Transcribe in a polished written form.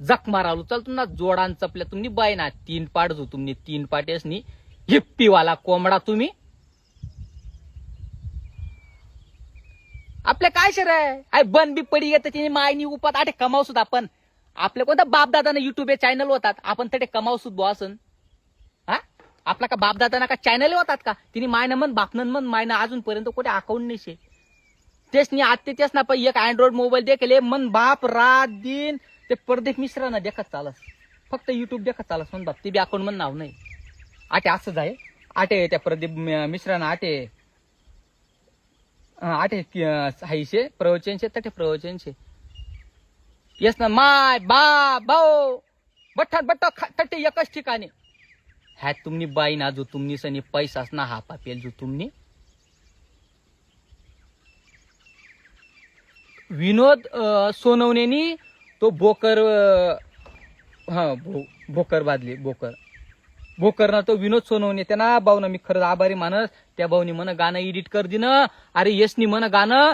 जख मारालू चल तुम्हाला जोडान चपल्या तुम्ही बाय ना 3 पाट जो तुम्ही 3 पाटेस नी हिप्पीवाला कोंबडा तुम्ही आपल्या काय शर आहे बन बी पडी येत तिने मायनी उपात आठे कमाव सुद्धा आपण आपल्या कोणता बापदादाना युट्यूब चॅनल होतात आपण तटे कमाव सुद्धा बॉसन हा आपला का बापदादाना का चॅनल होतात का तिने मायनं मन बापनं मन मायनं अजूनपर्यंत कुठे अकाउंट नाही शे तेच नाही आते तेच ना पण एक अँड्रॉइड मोबाईल देखले मन बाप रात दिन ते परदेश मिश्रांना देखत चालस फक्त युट्यूब देखत चालस मन बाप ते बी अकाउंट मन नाव नाही आटे असंच आहे आटे त्या प्रदीप मिश्रांना आटे आटे हायशे प्रवचनशे तटे प्रवचनशे येस ना माय बा भाऊ बठ्ठा बट्ट तटे एकच ठिकाणी ह्या तुम्ही बाई ना जो तुम्ही सनी पैसाच ना हा पापेल जो तुम्ही विनोद सोनवणेनी तो बोकर बोकर बादली बोकर ना तो विनोद सोनवणे त्यांना भाऊ ना मी खरंच आभारी मानस त्या भाऊनी मन गाणं एडिट कर दिन अरे यशनी मन गाणं